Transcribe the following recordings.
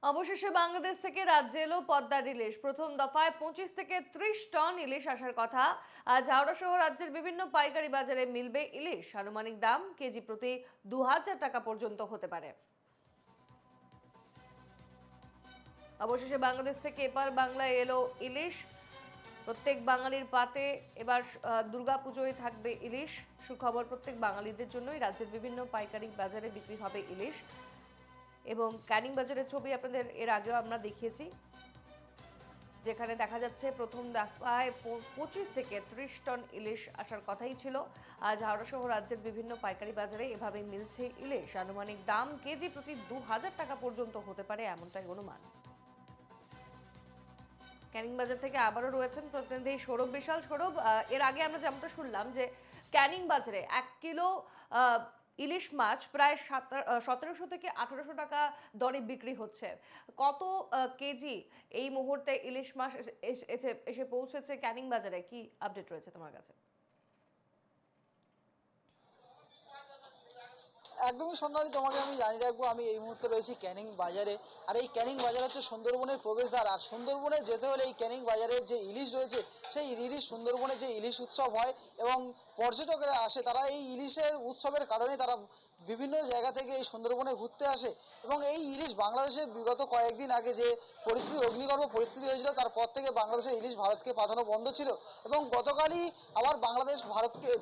অবশেষে বাংলাদেশ থেকে রাজ্যে এলো পদ্মার ইলিশ। প্রথম দফায় 25 থেকে 30 টন ইলিশ আসার কথা। আজ হাওড়া সহ রাজ্যের বিভিন্ন পাইকারি বাজারে মিলবে ইলিশ। আনুমানিক দাম কেজি প্রতি 2000 টাকা পর্যন্ত হতে পারে। অবশেষে বাংলাদেশ থেকে এপার বাংলায় এলো ইলিশ। প্রত্যেক বাঙালির পাতে এবার দুর্গাপুজোয় থাকবে ইলিশ। সুখবর প্রত্যেক বাঙালিদের জন্যই। রাজ্যের বিভিন্ন পাইকারি বাজারে বিক্রি হবে ইলিশ এবং ক্যানিং বাজারের ছবি আপনাদের এর আগেও আমরা দেখিয়েছি, যেখানে দেখা যাচ্ছে প্রথম দফায় 25 থেকে 30 টন ইলিশ আসার কথাই ছিল। আজ হাওড়া সহ রাজ্যের বিভিন্ন পাইকারি বাজারে এভাবে মিলছে ইলিশ। আনুমানিক দাম কেজি প্রতি 2000 টাকা পর্যন্ত হতে পারে, এমনটাই অনুমান। ক্যানিং বাজার থেকে আবারও রয়েছেন প্রতিনিধি সৌরভ বিশাল। সৌরভ, এর আগে আমরা যেমনটা শুনলাম যে ক্যানিং বাজারে 1 কিলো ইলিশ মাছ প্রায় 1700 থেকে 1800 টাকা দরে বিক্রি হচ্ছে। কত কেজি এই মুহূর্তে ইলিশ মাছ এসে পৌঁছেছে ক্যানিং বাজারে? কি আপডেট রয়েছে তোমার কাছে? একদমই সোনালি, তোমাকে আমি জানিয়ে রাখবো আমি এই মুহূর্তে রয়েছি ক্যানিং বাজারে। আর এই ক্যানিং বাজার হচ্ছে সুন্দরবনের প্রবেশদ্বার। আর সুন্দরবনে যেতে হলে এই ক্যানিং বাজারের যে ইলিশ রয়েছে সেই ইলিশ, সুন্দরবনে যে ইলিশ উৎসব হয় এবং পর্যটকেরা আসে, তারা এই ইলিশের উৎসবের কারণে তারা বিভিন্ন জায়গা থেকে এই সুন্দরবনে ঘুরতে আসে। এবং এই ইলিশ বাংলাদেশে বিগত কয়েকদিন আগে যে পরিস্থিতি, অগ্নিগর্ভ পরিস্থিতি হয়েছিল, তারপর থেকে বাংলাদেশের ইলিশ ভারতকে পাঠানো বন্ধ ছিল এবং গতকালই আবার বাংলাদেশ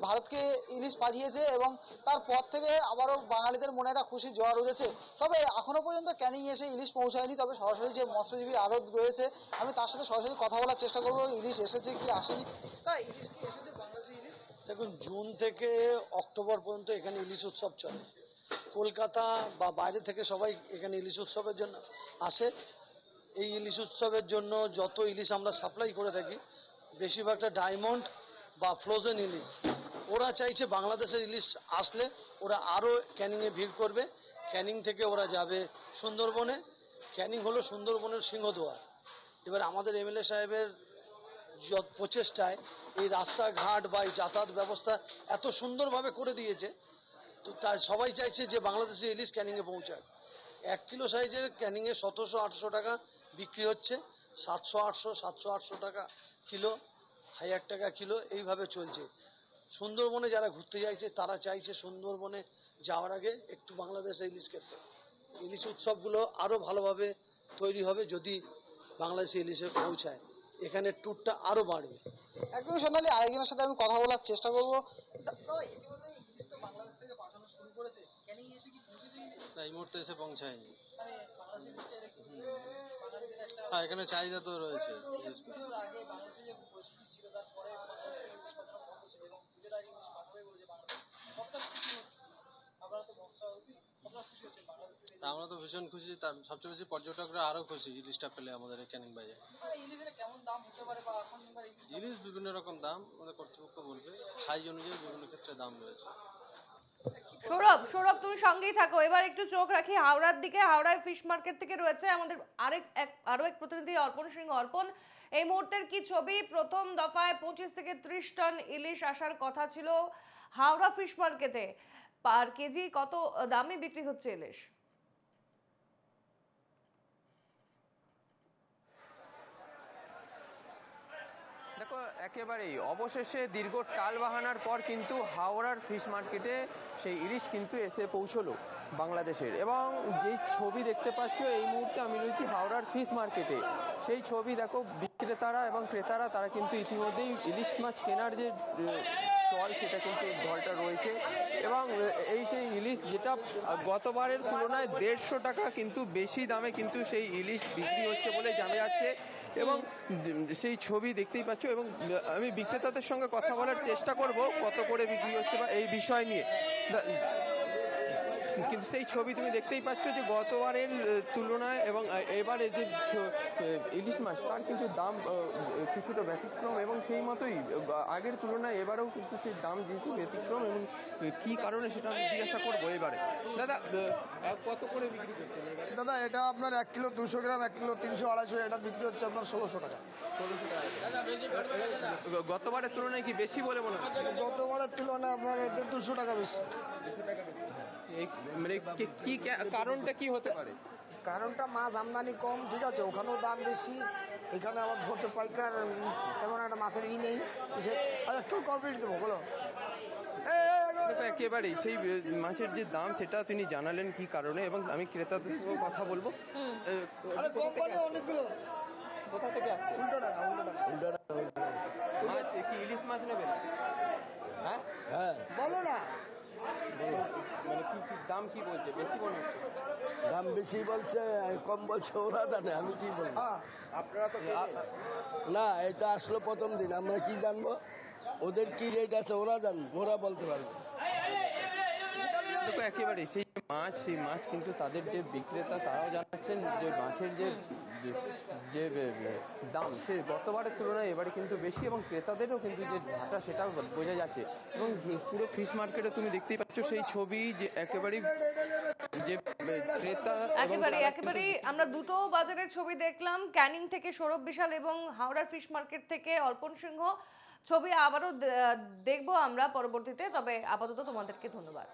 ভারতকে ইলিশ পাঠিয়েছে এবং তারপর থেকে আবারও বাঙালিদের মনে একটা খুশি জোয়ার উঠেছে। তবে এখনো পর্যন্ত ক্যানিং এসে ইলিশ পৌঁছায়নি। তবে সরাসরি যে মৎস্যজীবী আড়ত রয়েছে, আমি তার সাথে সরাসরি কথা বলার চেষ্টা করবো, ইলিশ এসেছে কি আসেনি। তাই ইলিশ কি এসেছে বাংলাদেশি ইলিশ? দেখুন, জুন থেকে অক্টোবর পর্যন্ত এখানে ইলিশ উৎসব চলে। কলকাতা বা বাইরে থেকে সবাই এখানে ইলিশ উৎসবের জন্য আসে। এই ইলিশ উৎসবের জন্য যত ইলিশ আমরা সাপ্লাই করে থাকি, বেশিরভাগটা ডায়মন্ড বা ফ্রোজেন ইলিশ। ওরা চাইছে বাংলাদেশের ইলিশ আসলে ওরা আরও ক্যানিংয়ে ভিড় করবে। ক্যানিং থেকে ওরা যাবে সুন্দরবনে। ক্যানিং হলো সুন্দরবনের সিংহদুয়ার। এবার আমাদের এমএলএ সাহেবের প্রচেষ্টায় এই রাস্তাঘাট বা এই যাতায়াত ব্যবস্থা এত সুন্দরভাবে করে দিয়েছে, তো তাই সবাই চাইছে যে বাংলাদেশের ইলিশ ক্যানিংয়ে পৌঁছায়। 1 কিলো সাইজের ক্যানিংয়ে 1700-1800 টাকা বিক্রি হচ্ছে, 700-800 টাকা কিলো, 1000 টাকা কিলো, এইভাবে চলছে। সুন্দরবনে যারা ঘুরতে চাইছে তারা চাইছে সুন্দরবনে যাওয়ার আগে একটু বাংলাদেশে ইলিশ খেতে। ইলিশ উৎসবগুলো আরও ভালোভাবে তৈরি হবে যদি বাংলাদেশে ইলিশে পৌঁছায়, এখানে ট্যুরটা আরও বাড়বে। একদমই সোনালি, আরেকজনের সাথে আমি কথা বলার চেষ্টা করবো। ইতিমধ্যে ইলিশ তো বাংলাদেশ থেকে পাঠানো শুরু করেছে, ক্যানিং এসে কি পৌঁছেছে? এই মুহূর্তে এসে পৌঁছায়নি। মানে বাংলাদেশি ইলিশটা এলে কি বাঙালিদের একটা, হ্যাঁ, এখানে চাহিদা তো রয়েছে। পুজোর আগে বাংলাদেশে যে পরিস্থিতি ছিল, তারপরে বাংলাদেশ থেকে ইলিশ পাঠানো বন্ধ ছিল এবং পুজোর আগে ইলিশ পাঠাবে বলেছে বাংলাদেশ। কতটা খুশি হচ্ছে আপনারা? তো মৎস্যজীবী, কতটা খুশি হচ্ছে বাংলাদেশ থেকে? আমরা তো ভীষণ খুশি, তার সবচেয়ে বেশি পর্যটকরা আরও খুশি ইলিশটা পেলে আমাদের এই ক্যানিং বাজারে। ইলিশের কেমন দাম হতে পারে বা এখনকার ইলিশ বিভিন্ন রকম দাম, আমাদের কর্তৃপক্ষ বলবে, সাইজ অনুযায়ী বিভিন্ন ক্ষেত্রে দাম রয়েছে। সৌরভ সৌরভ তুমি সঙ্গেই থাকো। এবার একটু চোখ রাখি হাওড়ার দিকে। হাওড়ায় ফিশ মার্কেট থেকে রয়েছে আমাদের আরো এক প্রতিনিধি অর্পণ সিংহ। অর্পণ, এই মুহূর্তের কি ছবি? প্রথম দফায় 25 থেকে 30 টন ইলিশ আসার কথা ছিল হাওড়া ফিশ মার্কেটে। পার কেজি কত দামে বিক্রি হচ্ছে ইলিশ? দেখো, একেবারেই অবশেষে দীর্ঘ টালবাহানার পর কিন্তু হাওড়ার ফিশ মার্কেটে সেই ইলিশ কিন্তু এসে পৌঁছলো বাংলাদেশের। এবং যেই ছবি দেখতে পাচ্ছ এই মুহূর্তে আমি রয়েছি হাওড়ার ফিশ মার্কেটে। সেই ছবি দেখো, বিক্রেতারা এবং ক্রেতারা তারা কিন্তু ইতিমধ্যেই ইলিশ মাছ কেনার যে চল সেটা কিন্তু ঢলটা রয়েছে। এবং এই সেই ইলিশ যেটা গতবারের তুলনায় 150 টাকা কিন্তু বেশি দামে কিন্তু সেই ইলিশ বিক্রি হচ্ছে বলে জানা যাচ্ছে। এবং সেই ছবি দেখতেই পাচ্ছ। এবং আমি বিক্রেতাদের সঙ্গে কথা বলার চেষ্টা করব কত করে বিক্রি হচ্ছে বা এই বিষয় নিয়ে। কিন্তু সেই ছবি তুমি দেখতেই পাচ্ছ যে গতবারের তুলনায় এবং এবারে যে ইলিশ মাছ তার কিন্তু দাম কিছুটা ব্যতিক্রম এবং সেই মতোই আগের তুলনায় এবারেও কিন্তু সেই দাম যেহেতু ব্যতিক্রম এবং কী কারণে সেটা আমি জিজ্ঞাসা করবো এবারে। দাদা, কত করে বিক্রি করছেন এবারে? দাদা, এটা আপনার 1 কিলো 200 গ্রাম, 1 কিলো 300-250, এটা বিক্রি হচ্ছে আপনার 1600 টাকা। 1600 টাকা। গতবারের তুলনায় কি বেশি বলে মনে হয়? গতবারের তুলনায় আপনার 200 টাকা বেশি। 200 টাকা বেশি। মানে কি কারণটা কি হতে পারে? কারণটা মাছ আমদানি কম, ঠিক আছে, ওখানেও দাম বেশি, এখানে আবার ধরতে পাইকার তেমন একটা মাছের নেই। আচ্ছা কেউ কমপ্লিট দেবো বলো। দেখো একেবারেই সেই মাছের যে দাম সেটা তিনি জানালেন কি কারণে, এবং আমি ক্রেতাদের সঙ্গে কথা বলবো। আরে কোম্পানি অনেকগুলো কোথা থেকে আসছে উল্টো টাকা মাছ? কি ইলিশ মাছ নেবেন? হ্যাঁ হ্যাঁ বলো না। মানে কি কি দাম কি বলছে? বেশি মনে হচ্ছে? দাম বেশি বলছে, কম বলছে, ওরা জানে, আমি কি বলবো। আপনারা তো না, এটা আসলো প্রথম দিন, আমরা কি জানবো? ওদের কি রেট আছে ওরা জানবো, ওরা বলতে পারবে। দেখো একেবারে সেই মাছ কিন্তু তাদের যে বিক্রেতা তারাও জানাচ্ছেন যে মাছের যে দাম সে গতবারের তুলনায় এবারে কিন্তু বেশি, এবং ক্রেতাদেরও কিন্তু যে ভাটা সেটাও বোঝা যাচ্ছে। এবং পুরো ফিশ মার্কেটে তুমি দেখতেই পাচ্ছ সেই ছবি যে একেবারেই যে ক্রেতা একেবারে আমরা দুটো বাজারের ছবি দেখলাম, ক্যানিং থেকে সৌরভ বিশাল এবং হাওড়ার ফিশ মার্কেট থেকে অর্পণ সিংহ। ছবি আবারও দেখবো আমরা পরবর্তীতে, তবে আপাতত তোমাদেরকে ধন্যবাদ।